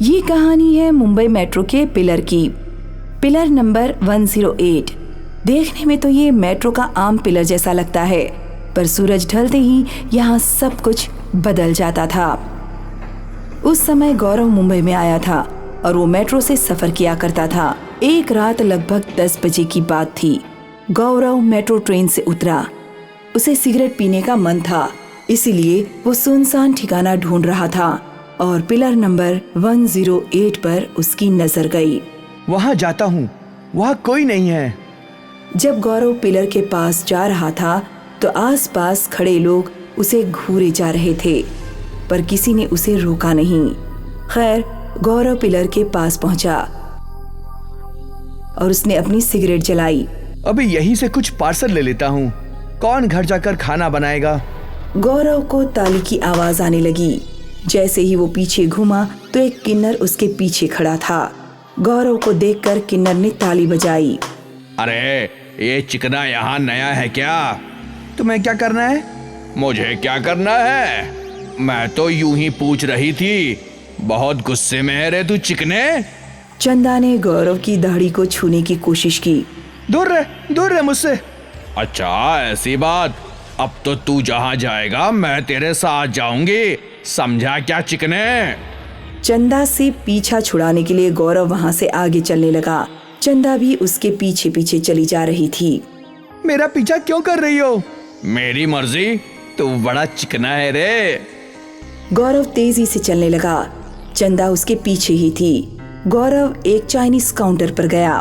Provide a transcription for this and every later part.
ये कहानी है मुंबई मेट्रो के पिलर की। Pillar number 108। देखने में तो ये मेट्रो का आम पिलर जैसा लगता है, पर सूरज ढलते ही यहाँ सब कुछ बदल जाता था। उस समय गौरव मुंबई में आया था और वो मेट्रो से सफर किया करता था। एक रात लगभग 10 बजे की बात थी। गौरव मेट्रो ट्रेन से उतरा। उसे सिगरेट पीने का मन था, इसीलिए वो सुनसान ठिकाना ढूंढ रहा था और पिलर नंबर 108 पर उसकी नजर गई। वहाँ जाता हूँ, वहाँ कोई नहीं है। जब गौरव पिलर के पास जा रहा था तो आसपास खड़े लोग उसे घूरे जा रहे थे, पर किसी ने उसे रोका नहीं। खैर, गौरव पिलर के पास पहुंचा और उसने अपनी सिगरेट जलाई। अभी यहीं से कुछ पार्सल ले लेता हूँ। कौन घर जाकर खाना बनाएगा? गौरव को ताली की आवाज आने लगी। जैसे ही वो पीछे घूमा तो एक किन्नर उसके पीछे खड़ा था। गौरव को देखकर किन्नर ने ताली बजाई। अरे ये चिकना यहाँ नया है क्या? तुम्हें क्या करना है? मुझे क्या करना है? मैं तो यूं ही पूछ रही थी। बहुत गुस्से में है रे तू चिकने। चंदा ने गौरव की दाढ़ी को छूने की कोशिश की। दूर रह मुझसे। अच्छा ऐसी बात। अब तो तू जहाँ जाएगा मैं तेरे साथ जाऊंगी, समझा क्या चिकने? चंदा से पीछा छुड़ाने के लिए गौरव वहां से आगे चलने लगा। चंदा भी उसके पीछे पीछे चली जा रही थी। मेरा पीछा क्यों कर रही हो? मेरी मर्जी, तू बड़ा चिकना है रे। गौरव तेजी से चलने लगा। चंदा उसके पीछे ही थी। गौरव एक चाइनीज काउंटर पर गया।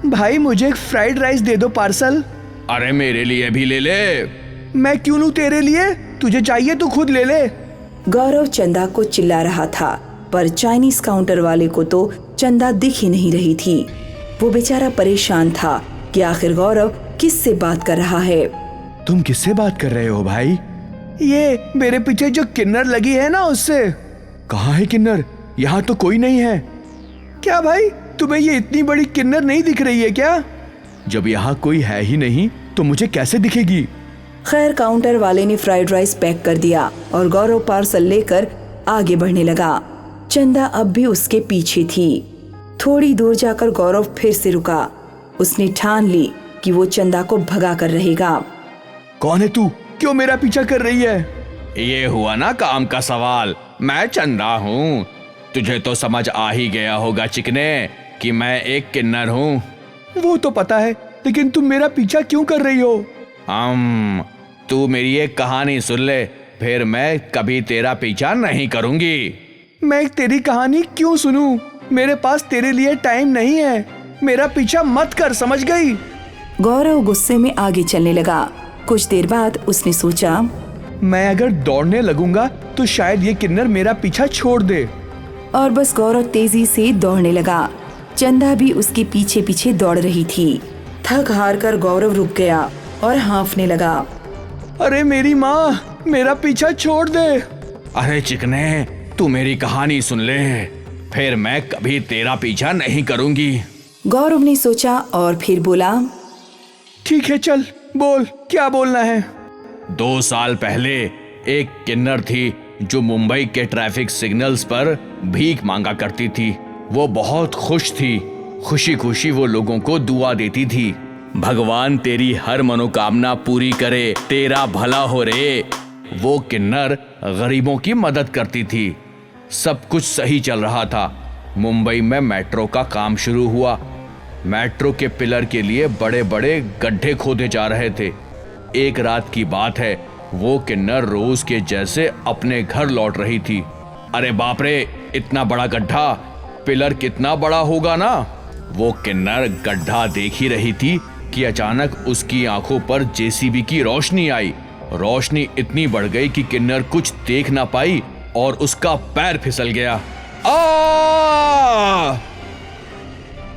भाई मुझे एक फ्राइड राइस दे दो पार्सल। अरे मेरे लिए भी ले ले। मैं क्यों लूं तेरे लिए? तुझे चाहिए तो खुद ले ले। गौरव चंदा को चिल्ला रहा था, पर चाइनीज काउंटर वाले को तो चंदा दिख ही नहीं रही थी। वो बेचारा परेशान था कि आखिर गौरव किससे बात कर रहा है। तुम किससे बात कर रहे हो भाई? ये मेरे पीछे जो किन्नर लगी है ना, उससे। कहाँ है किन्नर? यहाँ तो कोई नहीं है। क्या भाई, तुम्हें ये इतनी बड़ी किन्नर नहीं दिख रही है क्या? जब यहाँ कोई है ही नहीं तो मुझे कैसे दिखेगी? खैर, काउंटर वाले ने फ्राइड राइस पैक कर दिया और गौरव पार्सल लेकर आगे बढ़ने लगा। चंदा अब भी उसके पीछे थी। थोड़ी दूर जाकर गौरव फिर से रुका। उसने ठान ली कि वो चंदा को भगा कर रहेगा। कौन है तू? क्यों मेरा पीछा कर रही है? ये हुआ ना काम का सवाल। मैं चंदा हूँ। तुझे तो समझ आ ही गया होगा चिकने कि मैं एक किन्नर हूँ। वो तो पता है, लेकिन तुम मेरा पीछा क्यों कर रही हो? तू मेरी एक कहानी सुन ले, फिर मैं कभी तेरा पीछा नहीं करूंगी। मैं तेरी कहानी क्यों सुनूं? मेरे पास तेरे लिए टाइम नहीं है। मेरा पीछा मत कर, समझ गई? गौरव गुस्से में आगे चलने लगा। कुछ देर बाद उसने सोचा, मैं अगर दौड़ने लगूंगा तो शायद ये किन्नर मेरा पीछा छोड़ दे। और बस गौरव तेजी से दौड़ने लगा। चंदा भी उसके पीछे पीछे दौड़ रही थी। थक हार कर गौरव रुक गया और हाँफने लगा। अरे मेरी माँ, मेरा पीछा छोड़ दे। अरे चिकने, तू मेरी कहानी सुन ले, फिर मैं कभी तेरा पीछा नहीं करूंगी। गौरव ने सोचा और फिर बोला, ठीक है, चल बोल, क्या बोलना है? 2 साल पहले एक किन्नर थी जो मुंबई के ट्रैफिक सिग्नल्स पर भीख मांगा करती थी। वो बहुत खुश थी। खुशी खुशी वो लोगों को दुआ देती थी। भगवान तेरी हर मनोकामना पूरी करे, तेरा भला हो रे। वो किन्नर गरीबों की मदद करती थी। सब कुछ सही चल रहा था। मुंबई में मेट्रो का काम शुरू हुआ। मेट्रो के पिलर के लिए बड़े बड़े गड्ढे खोदे जा रहे थे। एक रात की बात है, वो किन्नर रोज के जैसे अपने घर लौट रही थी। अरे बाप रे, इतना बड़ा गड्ढा! पिलर कितना बड़ा होगा ना। वो किन्नर गड्ढा देख ही रही थी कि अचानक उसकी आंखों पर जेसीबी की रोशनी आई। रोशनी इतनी बढ़ गई कि किन्नर कुछ देख ना पाई और उसका पैर फिसल गया।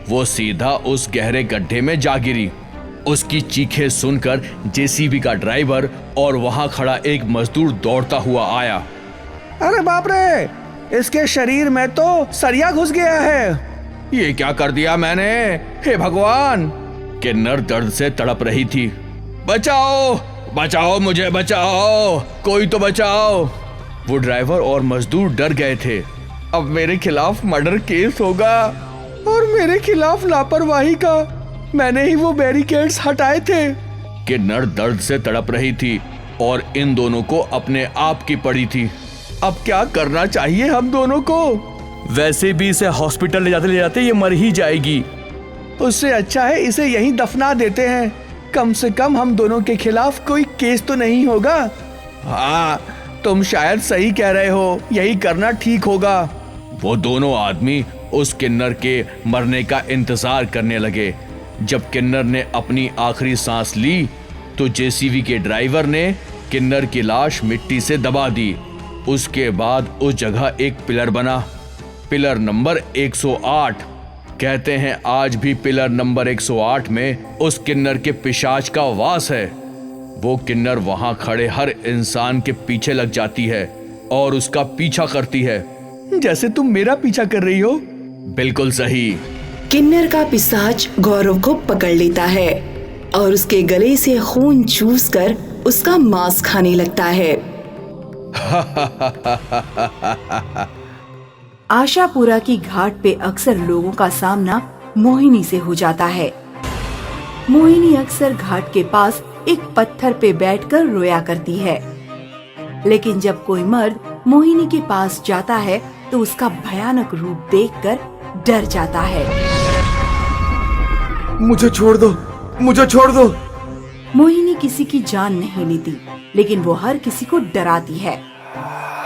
वो सीधा उस गहरे गड्ढे में जा गिरी। उसकी चीखें सुनकर जेसीबी का ड्राइवर और वहां खड़ा एक मजदूर दौड़ता हुआ आया। अरे बाप रे, इसके शरीर में तो सरिया घुस गया है। ये क्या कर दिया मैंने? हे भगवान! किन्नर दर्द से तड़प रही थी। बचाओ, बचाओ, मुझे बचाओ, कोई तो बचाओ। वो ड्राइवर और मजदूर डर गए थे। अब मेरे खिलाफ मर्डर केस होगा और मेरे खिलाफ लापरवाही का। मैंने ही वो बैरिकेड्स हटाए थे। किन्नर दर्द से तड़प रही थी और इन दोनों को अपने आप की पड़ी थी। अब क्या करना चाहिए हम दोनों को? वैसे भी इसे हॉस्पिटल ले जाते ये मर ही जाएगी। उससे अच्छा है इसे यहीं दफना देते हैं। कम से कम हम दोनों के खिलाफ कोई केस तो नहीं होगा। हाँ, तुम शायद सही कह रहे हो, यही करना ठीक होगा। वो दोनों आदमी उस किन्नर के मरने का इंतजार करने लगे। जब किन्नर ने अपनी आखिरी सांस ली तो जेसीबी के ड्राइवर ने किन्नर की लाश मिट्टी से दबा दी। उसके बाद उस जगह एक पिलर बना, पिलर नंबर 108। कहते हैं आज भी पिलर नंबर 108 में उस किन्नर के पिशाच का वास है। वो किन्नर वहां खड़े हर इंसान के पीछे लग जाती है और उसका पीछा करती है। जैसे तुम मेरा पीछा कर रही हो। बिल्कुल सही। किन्नर का पिशाच गौरव को पकड़ लेता है और उसके गले से खून चूसकर उसका मांस खाने लगता है। आशापुरा की घाट पे अक्सर लोगों का सामना मोहिनी से हो जाता है। मोहिनी अक्सर घाट के पास एक पत्थर पे बैठकर रोया करती है, लेकिन जब कोई मर्द मोहिनी के पास जाता है तो उसका भयानक रूप देखकर डर जाता है। मुझे छोड़ दो, मुझे छोड़ दो। मोहिनी किसी की जान नहीं लेती, लेकिन वो हर किसी को डराती है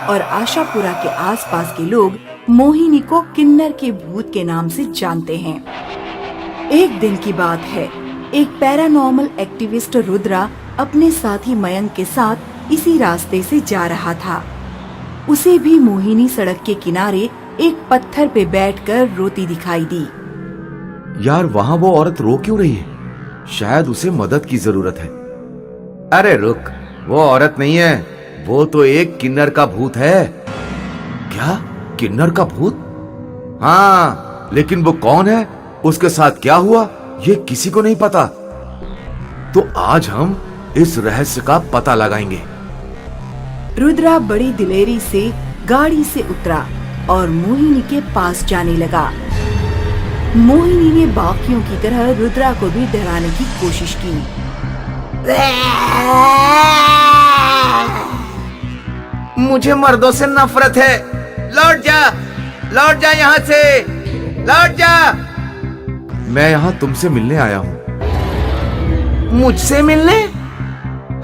और आशापुरा के आसपास के लोग मोहिनी को किन्नर के भूत के नाम से जानते हैं। एक दिन की बात है, एक पैरानॉर्मल एक्टिविस्ट रुद्रा अपने साथी मयंक के साथ इसी रास्ते से जा रहा था। उसे भी मोहिनी सड़क के किनारे एक पत्थर पे बैठकर रोती दिखाई दी। यार, वहाँ वो औरत रो क्यों रही है? शायद उसे मदद की जरूरत है। अरे रुक, वो औरत नहीं है, वो तो एक किन्नर का भूत है। क्या? किन्नर का भूत? हाँ, लेकिन वो कौन है, उसके साथ क्या हुआ, ये किसी को नहीं पता। तो आज हम इस रहस्य का पता लगाएंगे। रुद्रा बड़ी दिलेरी से गाड़ी से उतरा और मोहिनी के पास जाने लगा। मोहिनी ने बाकियों की तरह रुद्रा को भी डराने की कोशिश की। मुझे मर्दों से नफरत है। लौट जा यहाँ से, लौट जा। मैं यहाँ तुमसे मिलने आया हूँ। मुझसे मिलने?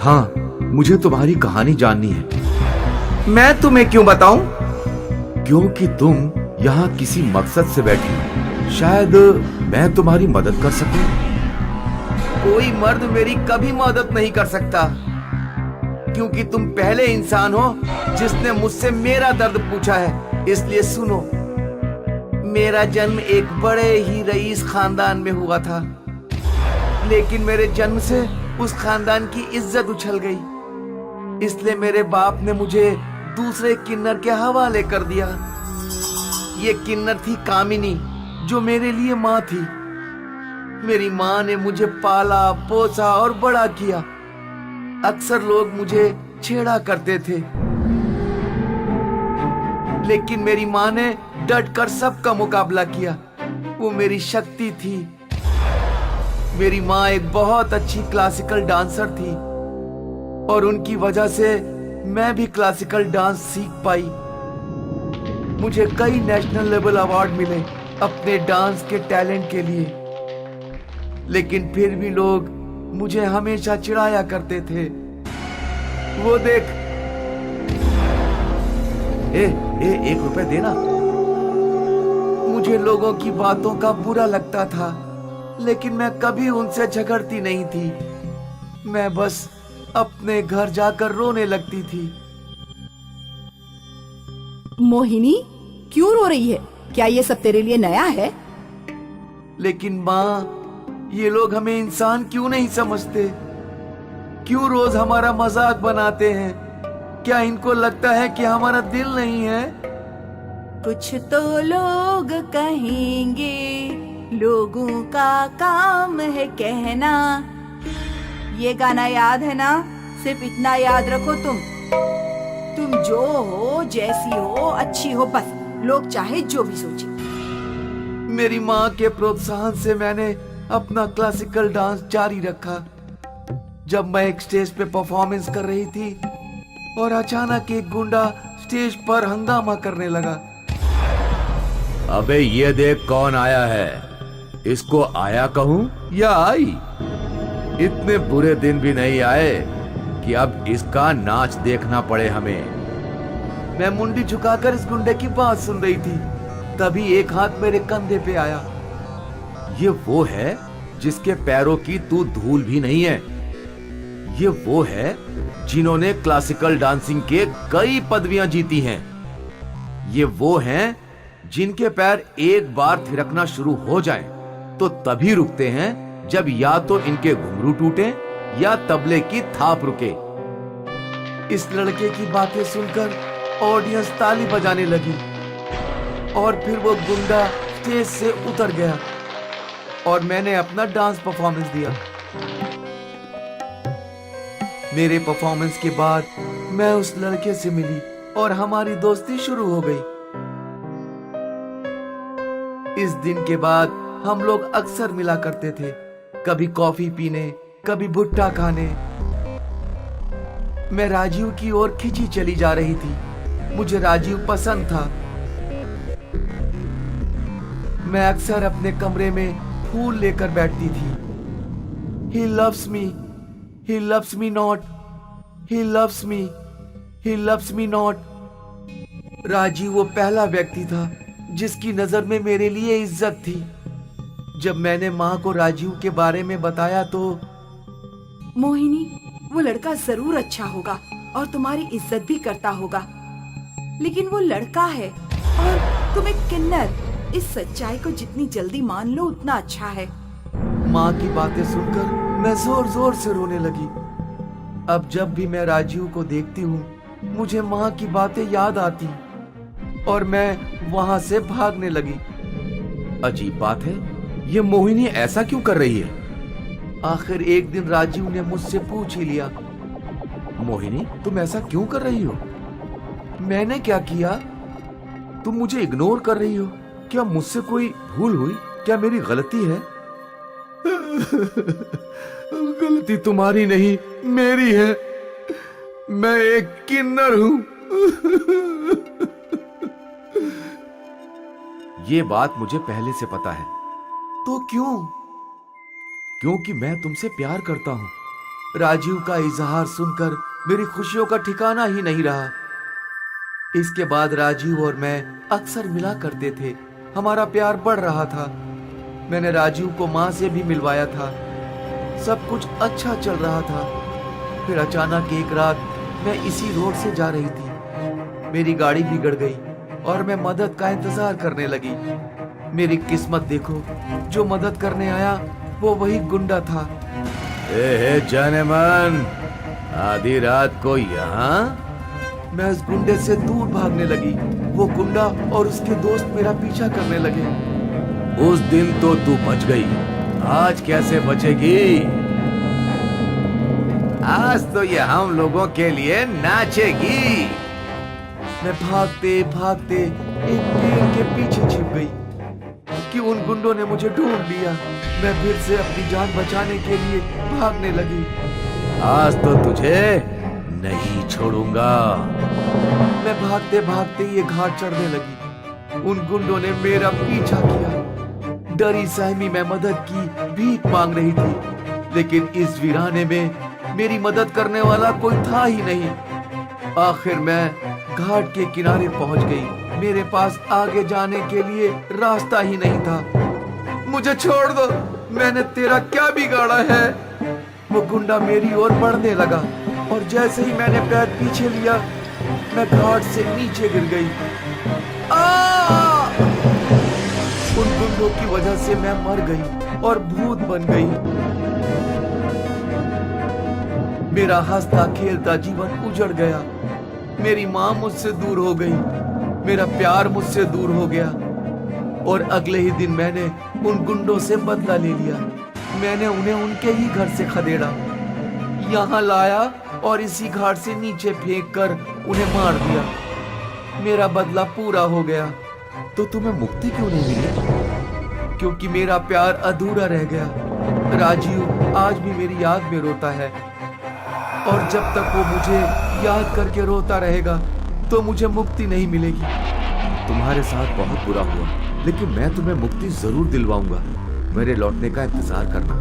हाँ, मुझे तुम्हारी कहानी जाननी है। मैं तुम्हें क्यों बताऊं? क्योंकि तुम यहाँ किसी मकसद से बैठी हो। शायद मैं तुम्हारी मदद कर सकूं। कोई मर्द मेरी कभी मदद नहीं कर सकता, क्योंकि तुम पहले इंसान हो जिसने मुझसे मेरा दर्द पूछा है। इसलिए सुनो, मेरा जन्म एक बड़े ही रईस खानदान में हुआ था, लेकिन मेरे जन्म से उस खानदान की इज्जत उछल गई। इसलिए मेरे बाप ने मुझे दूसरे किन्नर के हवाले कर दिया। ये किन्नर थी कामिनी, जो मेरे लिए माँ थी। मेरी माँ ने मुझे पाला पोसा और बड़ा किया। अक्सर लोग मुझे छेड़ा करते थे, लेकिन मेरी माँ ने डट कर सबका मुकाबला किया। वो मेरी शक्ति थी। मेरी माँ एक बहुत अच्छी क्लासिकल डांसर थी और उनकी वजह से मैं भी क्लासिकल डांस सीख पाई। मुझे कई नेशनल लेवल अवार्ड मिले अपने डांस के टैलेंट के लिए, लेकिन फिर भी लोग मुझे हमेशा चिढ़ाया करते थे। वो देख, एक रुपए देना। मुझे लोगों की बातों का बुरा लगता था, लेकिन मैं कभी उनसे झगड़ती नहीं थी। मैं बस अपने घर जाकर रोने लगती थी। मोहिनी, क्यों रो रही है? क्या ये सब तेरे लिए नया है? लेकिन माँ, ये लोग हमें इंसान क्यों नहीं समझते? क्यों रोज हमारा मजाक बनाते हैं? क्या इनको लगता है कि हमारा दिल नहीं है? कुछ तो लोग कहेंगे, लोगों का काम है कहना। ये गाना याद है ना? सिर्फ इतना याद रखो, तुम जो हो, जैसी हो, अच्छी हो, बस लोग चाहे जो भी सोचे। मेरी माँ के प्रोत्साहन से मैंने अपना क्लासिकल डांस जारी रखा। जब मैं एक स्टेज पे परफॉर्मेंस कर रही थी और अचानक एक गुंडा स्टेज पर हंगामा करने लगा। अबे ये देख कौन आया है, इसको आया कहूं या आई? इतने बुरे दिन भी नहीं आए कि अब इसका नाच देखना पड़े हमें। मैं मुंडी झुकाकर इस गुंडे की बात सुन रही थी, तभी एक हाथ मेरे कंधे पे आया। ये वो है जिसके पैरों की तू धूल भी नहीं है। ये वो है जिन्होंने क्लासिकल डांसिंग के कई पदवियां जीती हैं। ये वो हैं जिनके पैर एक बार थिरकना शुरू हो जाएं, तो तभी रुकते हैं जब या तो इनके घुंघरू टूटे या तबले की थाप रुके। इस लड़के की बातें सुनकर ऑडियंस ताली बजाने लगी और फिर वो गुंडा स्टेज से उतर गया और मैंने अपना डांस परफॉर्मेंस दिया। मेरे परफॉर्मेंस के बाद मैं उस लड़के से मिली और हमारी दोस्ती शुरू हो गई। इस दिन के बाद हम लोग अक्सर मिला करते थे, कभी कॉफी पीने, कभी भुट्टा खाने। मैं राजीव की ओर खिंची चली जा रही थी। मुझे राजीव पसंद था। मैं अक्सर अपने कमरे में फूल लेकर बैठती थी। He loves me, he loves me not, he loves me, he loves me not। Rajiv वो पहला व्यक्ति था जिसकी नजर में मेरे लिए इज्जत थी। जब मैंने माँ को राजीव के बारे में बताया तो मोहिनी, वो लड़का जरूर अच्छा होगा और तुम्हारी इज्जत भी करता होगा, लेकिन वो लड़का है और तुम एक किन्नर। इस सच्चाई को जितनी जल्दी मान लो उतना अच्छा है। माँ की बातें सुनकर मैं जोर जोर से रोने लगी। अब जब भी मैं राजीव को देखती हूँ, मुझे माँ की बातें याद आती और मैं वहाँ से भागने लगी। अजीब बात है, ये मोहिनी ऐसा क्यों कर रही है? आखिर एक दिन राजीव ने मुझसे पूछ ही लिया, मोहिनी तुम ऐसा क्यों कर रही हो? मैंने क्या किया? तुम मुझे इग्नोर कर रही हो। क्या मुझसे कोई भूल हुई? क्या मेरी गलती है? गलती तुम्हारी नहीं, मेरी है। मैं एक किन्नर हूं। ये बात मुझे पहले से पता है। तो क्यों? क्योंकि मैं तुमसे प्यार करता हूं। राजीव का इजहार सुनकर मेरी खुशियों का ठिकाना ही नहीं रहा। इसके बाद राजीव और मैं अक्सर मिला करते थे। हमारा प्यार बढ़ रहा था। मैंने राजीव को माँ से भी मिलवाया था। सब कुछ अच्छा चल रहा था। फिर अचानक एक रात मैं इसी रोड से जा रही थी। मेरी गाड़ी बिगड़ गई और मैं मदद का इंतजार करने लगी। मेरी किस्मत देखो, जो मदद करने आया वो वही गुंडा था। ए जाने मन, आधी रात को यहाँ? मैं उस गुंडे से दूर भागने लगी। वो गुंडा और उसके दोस्त मेरा पीछा करने लगे। उस दिन तो तू बच गई, आज कैसे बचेगी? आज तो ये हम लोगों के लिए नाचेगी। मैं भागते भागते एक पेड़ के पीछे छिप गई कि उन गुंडों ने मुझे ढूंढ लिया। मैं फिर से अपनी जान बचाने के लिए भागने लगी। आज तो तुझे नहीं छोड़ूंगा। मैं भागते भागते ये घाट चढ़ने लगी। उन गुंडों ने मेरा पीछा किया। डरी सहमी मैं मदद की भीख मांग रही थी, लेकिन इस वीराने में मेरी मदद करने वाला कोई था ही नहीं। आखिर मैं घाट के किनारे पहुंच गई। मेरे पास आगे जाने के लिए रास्ता ही नहीं था। मुझे छोड़ दो, मैंने तेरा क्या बिगाड़ा है? वो गुंडा मेरी ओर बढ़ने लगा और जैसे ही मैंने पैर पीछे लिया, मैं घाट से नीचे गिर गई। उन गुंडों की वजह से मैं मर गई और भूत बन गई। मेरा हंसता खेलता जीवन उजड़ गया। मेरी माँ मुझसे दूर हो गई। मेरा प्यार मुझसे दूर हो गया और अगले ही दिन मैंने उन गुंडों से बदला ले लिया। मैंने उन्हें उनके ही घर से खदेड़ा, यहाँ लाया और इसी घाट से नीचे फेंक कर उन्हें मार दिया। मेरा बदला पूरा हो गया। तो तुम्हें मुक्ति क्यों नहीं मिली? क्योंकि मेरा प्यार अधूरा रह गया। राजीव आज भी मेरी याद में रोता है, और जब तक वो मुझे याद करके रोता रहेगा तो मुझे मुक्ति नहीं मिलेगी। तुम्हारे साथ बहुत बुरा हुआ, लेकिन मैं तुम्हें मुक्ति जरूर दिलवाऊंगा। मेरे लौटने का इंतजार करना।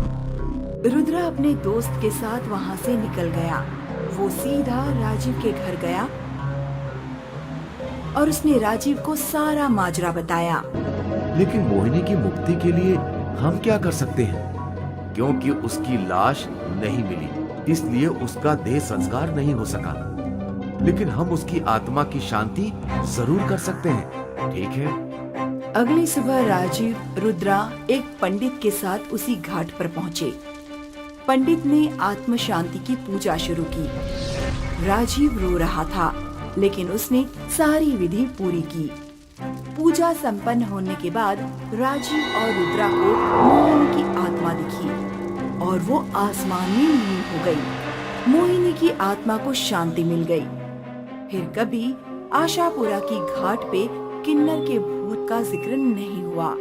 रुद्रा अपने दोस्त के साथ वहाँ से निकल गया। वो सीधा राजीव के घर गया और उसने राजीव को सारा माजरा बताया। लेकिन मोहिनी की मुक्ति के लिए हम क्या कर सकते हैं? क्योंकि उसकी लाश नहीं मिली, इसलिए उसका देह संस्कार नहीं हो सका। लेकिन हम उसकी आत्मा की शांति जरूर कर सकते हैं, ठीक है? अगली सुबह राजीव, रुद्रा एक पंडित के साथ उसी घाट पर पहुँचे। पंडित ने आत्म शांति की पूजा शुरू की। राजीव रो रहा था, लेकिन उसने सारी विधि पूरी की। पूजा संपन्न होने के बाद राजीव और रुद्रा को मोहिनी की आत्मा दिखी और वो आसमान में लीन हो गई। मोहिनी की आत्मा को शांति मिल गई। फिर कभी आशापुरा की घाट पे किन्नर के भूत का जिक्र नहीं हुआ।